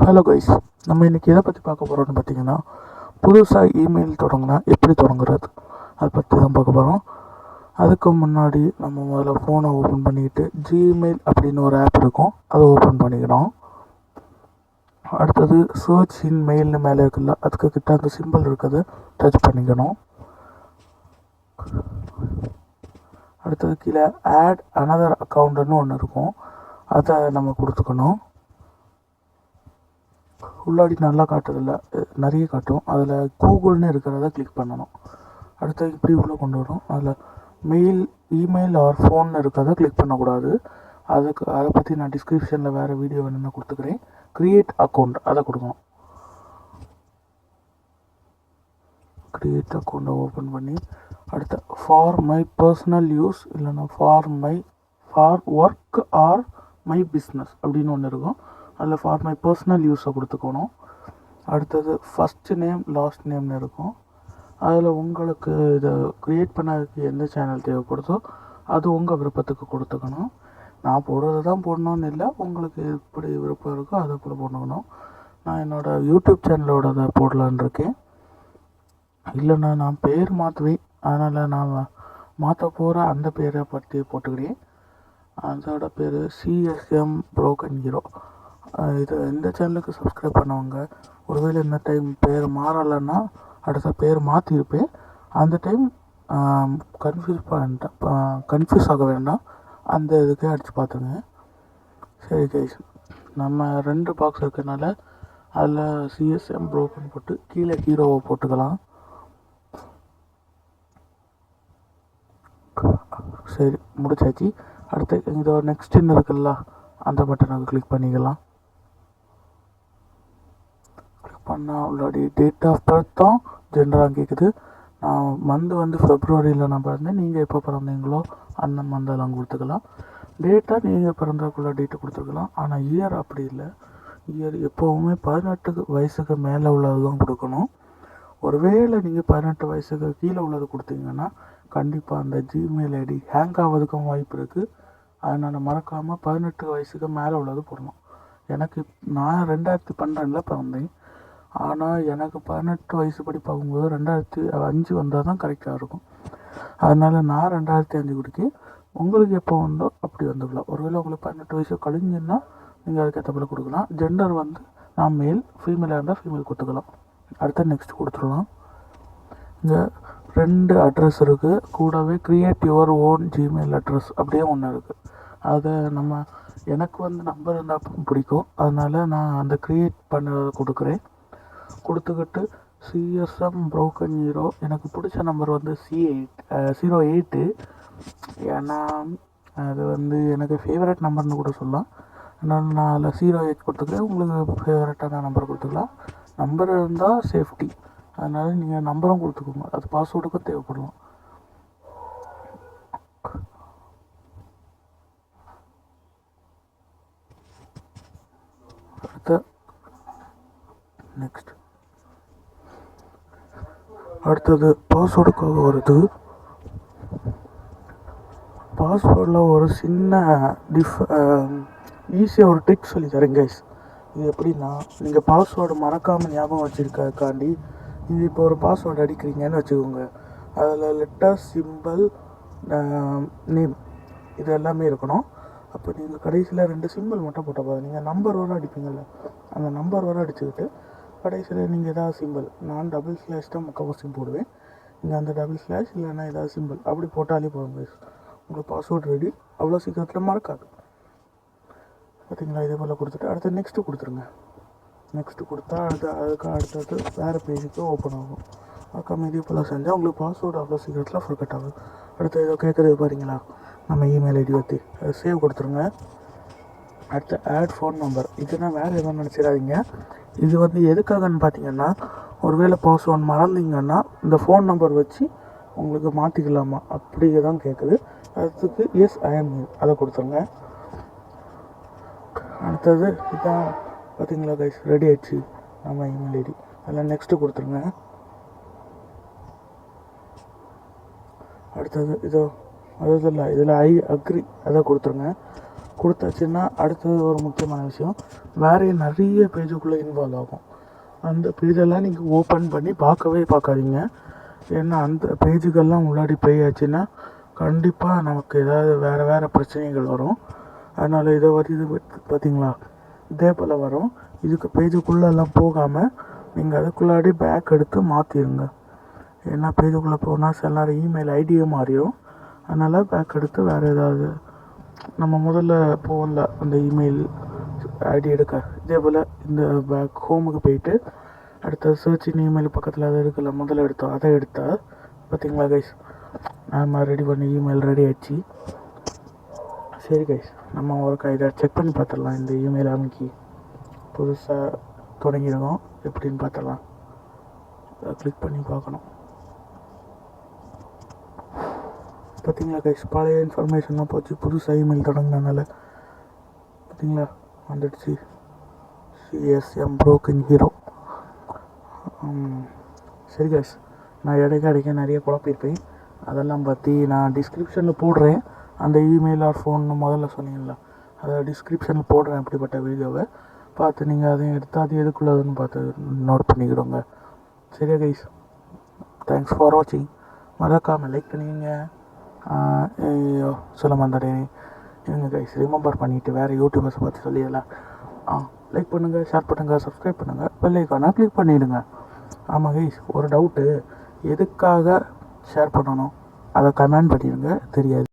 Hello guys, நம்ம இன்றைக்கி எதை பற்றி பார்க்க போகிறோம்னு பார்த்தீங்கன்னா, புதுசாக இமெயில் தொடங்கினா எப்படி தொடங்குறது அதை பற்றி தான் பார்க்க போகிறோம். அதுக்கு முன்னாடி நம்ம முதல்ல ஃபோனை ஓப்பன் பண்ணிக்கிட்டு ஜிமெயில் அப்படின்னு ஒரு ஆப் இருக்கும், அதை ஓப்பன் பண்ணிக்கணும். அடுத்தது சர்ச் இன் மெயில்னு மேலே இருக்குல்ல, அதுக்கு கிட்ட அந்த சிம்பிள் இருக்கிறத டச் பண்ணிக்கணும். அடுத்தது கீழே ஆட் அனதர் அக்கௌண்ட்டுன்னு ஒன்று இருக்கும், அதை நம்ம கொடுத்துக்கணும். உள்ளாடி நல்லா காட்டுறதில்ல, நிறைய காட்டும். அதில் கூகுள்னு இருக்கிறத கிளிக் பண்ணணும். அடுத்து இப்படி உள்ளே கொண்டு வரும். அதில் இமெயில் ஆர் ஃபோன் இருக்கிறத கிளிக் பண்ணக்கூடாது. அதை பற்றி நான் டிஸ்கிரிப்ஷனில் வேறு வீடியோ வேணும்னு கொடுத்துக்கிறேன். க்ரியேட் அக்கௌண்ட் அதை கொடுக்கணும். க்ரியேட் அக்கௌண்ட்டை ஓப்பன் பண்ணி அடுத்த ஃபார் மை பர்சனல் யூஸ் இல்லைன்னா for work or my business அப்படின்னு ஒன்று இருக்கும். அதில் ஃபார் மை பர்சனல் யூஸை கொடுத்துக்கணும். அடுத்தது ஃபஸ்ட்டு நேம் லாஸ்ட் நேம்னு இருக்கும். அதில் உங்களுக்கு இதை க்ரியேட் பண்ணதுக்கு எந்த சேனல் தேவைப்படுதோ அது உங்கள் விருப்பத்துக்கு கொடுத்துக்கணும். நான் போடுறது தான் போடணும்னு இல்லை, உங்களுக்கு எப்படி விருப்பம் இருக்கோ அதை போல் போடணும். நான் என்னோடய யூடியூப் சேனலோட அதை போடலான் இருக்கேன். இல்லைன்னா நான் பேர் மாற்றுவேன், அதனால் நான் மாற்ற போகிற அந்த பேரை பற்றி போட்டுக்கிறேன். அதோட பேர் சிஎஸ்எம் புரோக்கன் ஹீரோ. இது இந்த சேனலுக்கு சப்ஸ்கிரைப் பண்ணவங்க ஒருவேளை இந்த டைம் பேர் மாறலைன்னா அடுத்த பேர் மாற்றிருப்பேன். அந்த டைம் கன்ஃபியூஸ் ஆக வேண்டாம், அந்த இதுக்கே அடித்து பார்த்துங்க. சரி கைஸ், நம்ம 2 பாக்ஸ் இருக்கிறதுனால அதில் சிஎஸ்எம் புரோக்கன் போட்டு கீழே ஹீரோவை போட்டுக்கலாம். சரி, முடிச்சாச்சு. அடுத்து இதோ நெக்ஸ்ட்டுன்னு இருக்குல்ல, அந்த பட்டனை கிளிக் பண்ணிக்கலாம். பண்ணால் உள்ளாடி டேட் ஆஃப் பர்த்தும் ஜென்டராக கேட்குது. நான் வந்து ஃபெப்ரவரியில் நான் பிறந்தேன், நீங்கள் எப்போ பிறந்தீங்களோ அந்த மந்தெல்லாம் கொடுத்துக்கலாம். டேட்டாக நீங்கள் பிறந்தக்குள்ள டேட்டு கொடுத்துருக்கலாம். ஆனால் இயர் அப்படி இல்லை. இயர் எப்போவுமே 18 வயசுக்கு மேலே உள்ளது தான் கொடுக்கணும். ஒருவேளை நீங்கள் 18 வயசுக்கு கீழே உள்ளது கொடுத்தீங்கன்னா கண்டிப்பாக அந்த ஜிமெயில் ஐடி ஹேங் ஆகிறதுக்கும் வாய்ப்பு இருக்குது. அதனால் மறக்காமல் 18 வயசுக்கு மேலே உள்ளது போடணும். நான் 2012 பிறந்தேன். ஆனால் எனக்கு 18 வயசு படி பார்க்கும்போது 2005 வந்தால் தான் கரெக்டாக இருக்கும். அதனால் நான் 2005 கொடுக்கேன். உங்களுக்கு எப்போ வந்தோ அப்படி வந்துக்கலாம். ஒருவேளை உங்களுக்கு 18 வயசு கழிஞ்சுன்னா நீங்கள் அதுக்கேற்ற போல் கொடுக்கலாம். ஜெண்டர் நான் மேல், ஃபீமேலாக இருந்தால் ஃபீமேல் கொடுத்துக்கலாம். அடுத்து நெக்ஸ்ட் கொடுத்துடலாம். இங்கே 2 அட்ரஸ் இருக்குது, கூடவே create your own Gmail address அப்படியே ஒன்று இருக்குது. அதை எனக்கு நம்பர் இருந்தால் பிடிக்கும், அதனால் நான் அந்த க்ரியேட் பண்ண கொடுக்குறேன். கொடுத்துக்கிட்டு சிஎஸ்எம் புரோக்கன் ஹீரோ, எனக்கு பிடிச்ச நம்பர் C08. ஏன்னா அது எனக்கு ஃபேவரட் நம்பர்னு கூட சொல்லலாம். அதனால் நான் அதில் 08 கொடுத்துக்கிறேன். உங்களுக்கு ஃபேவரட்டான நம்பர் கொடுத்துக்கலாம். நம்பர் இருந்தால் சேஃப்டி, அதனால் நீங்கள் நம்பரும் கொடுத்துக்கோங்க, அது பாஸ்வேர்டுக்கும் தேவைப்படும். அடுத்தது பாஸ்வேர்டுக்காக வருது. பாஸ்வேர்டில் ஒரு சின்ன ஈஸியாக ஒரு ட்ரிக் சொல்லி தரேன் கைஸ். இது எப்படின்னா, நீங்கள் பாஸ்வேர்டு மறக்காமல் ஞாபகம் வச்சுருக்காண்டி நீங்கள் இப்போ ஒரு பாஸ்வேர்டு அடிக்கிறீங்கன்னு வச்சுக்கோங்க. அதில் லெட்டர், சிம்பிள், நேம் இது எல்லாமே இருக்கணும். அப்போ நீங்கள் கடைசியில் 2 சிம்பிள் மட்டும் போட்டால் போதும். நீங்கள் நம்பர் வர அடிப்பீங்கள்ல, அந்த நம்பர் வர அடிச்சுக்கிட்டு கடைசியில் நீங்கள் ஏதாவது சிம்பிள், நான் டபுள் ஸ்லாஷ் தான் முக்கால்வாசி போடுவேன், நீங்கள் அந்த டபுள் ஸ்லாஷ் இல்லைன்னா ஏதாவது சிம்பிள் அப்படி போட்டாலே போதும் கைஸ், உங்களுக்கு பாஸ்வேர்டு ரெடி. அவ்வளோ சீக்கிரத்தில் மறக்காது. பார்த்தீங்களா? இதே போல் கொடுத்துட்டு அடுத்து நெக்ஸ்ட்டு கொடுத்துருங்க. நெக்ஸ்ட்டு கொடுத்தா அதுக்கு அடுத்தது வேறு பேஜுக்கு ஓப்பன் ஆகும். அதுக்காக இதே போல் செஞ்சால் உங்களுக்கு பாஸ்வேர்டு அவ்வளோ சீக்கிரத்தில் ஃபர்கட் ஆகும். அடுத்து ஏதோ கேட்குறது பாருங்களா, நம்ம இமெயில் ஐடி பற்றி அதை சேவ் கொடுத்துருங்க. அடுத்து ஆட் ஃபோன் நம்பர், இதுனா வேறு எதுவும் நினச்சிடாதீங்க. இது எதுக்காகன்னு பார்த்தீங்கன்னா, ஒருவேளை பாஸ்வேர்டு மறந்தீங்கன்னா இந்த ஃபோன் நம்பர் வச்சு உங்களுக்கு மாற்றிக்கலாமா அப்படியே தான் கேட்குது. அதுக்கு எஸ் ஐ எம் அதை கொடுத்துருங்க. அடுத்தது இதான் பார்த்தீங்களா கைஸ், ரெடி ஆயிடுச்சு நம்ம இமெயில் ஐடி. அதில் நெக்ஸ்ட்டு கொடுத்துருங்க. அடுத்தது அதாவது இல்லை, இதில் ஐ அக்ரி அதை கொடுத்துருங்க. கொடுத்தாச்சுன்னா அடுத்தது ஒரு முக்கியமான விஷயம், வேறு நிறைய பேஜுக்குள்ளே இன்வால்வ் ஆகும். அந்த பேஜெல்லாம் நீங்கள் ஓப்பன் பண்ணி பார்க்காதீங்க. ஏன்னா அந்த பேஜுக்கெல்லாம் முன்னாடி போயாச்சுன்னா கண்டிப்பாக நமக்கு ஏதாவது வேறு பிரச்சனைகள் வரும். அதனால் இது பார்த்தீங்களா, இதே போல் வரும். இதுக்கு பேஜுக்குள்ளெல்லாம் போகாமல் நீங்கள் அதுக்குள்ளாடி பேக் எடுத்து மாற்றிடுங்க. ஏன்னா பேஜுக்குள்ளே போனால் சில நேரம் இமெயில் ஐடியே மாறிடும். அதனால் பேக் எடுத்து வேறு ஏதாவது நம்ம முதல்ல போகல அந்த இமெயில் ஐடி எடுக்க, இதே போல் இந்த பேக் ஹோமுக்கு போயிட்டு அடுத்தது சர்ச் இன் இமெயில் பக்கத்தில் அதை இருக்குல்ல, முதல்ல எடுத்தோம் அதை எடுத்தால் பார்த்தீங்களா கைஸ், நம்ம ரெடி பண்ணி இமெயில் ரெடி ஆகிடுச்சு. சரி கைஸ், நம்ம ஒரு இதை செக் பண்ணி பார்த்துடலாம். இந்த இமெயில் அமைக்கி புதுசாக தொடங்கியிருக்கோம், எப்படின்னு பார்த்துடலாம். அதை கிளிக் பண்ணி பார்க்கணும். பார்த்தீங்களா கைஸ், பழைய இன்ஃபர்மேஷன்லாம் போச்சு, புதுசாக இமெயில் தொடங்கினால பார்த்தீங்களா வந்துடுச்சு. CSM broken hero. சரி கைஸ், நான் இடைக்க நிறைய குழப்பியிருப்பேன். அதெல்லாம் பற்றி நான் டிஸ்கிரிப்ஷனில் போடுறேன். அந்த இமெயில் ஆர் ஃபோன்னு முதல்ல சொன்னீங்களா, அதை டிஸ்கிரிப்ஷனில் போடுறேன். அப்படிப்பட்ட வீடியோவை பார்த்து நீங்கள் அதையும் எடுத்து அது எதுக்குள்ளதுன்னு பார்த்து நோட் பண்ணிக்கிடுங்க. சரியா கைஸ், தேங்க்ஸ் ஃபார் வாட்சிங். மறக்காமல் லைக் பண்ணிக்கங்க. சொல்ல மாட்டேன் இவங்க கைஸ், ரிமெம்பர் பண்ணிவிட்டு வேறு யூடியூபர்ஸை பார்த்து சொல்லிடலாம். லைக் பண்ணுங்கள், ஷேர் பண்ணுங்கள், சப்ஸ்கிரைப் பண்ணுங்கள், பெல் ஐக்கானை கிளிக் பண்ணிவிடுங்க. ஆமாம் கைஸ், ஒரு டவுட்டு, எதுக்காக ஷேர் பண்ணணும் அதை கமெண்ட் பண்ணிடுங்க. தெரியாது.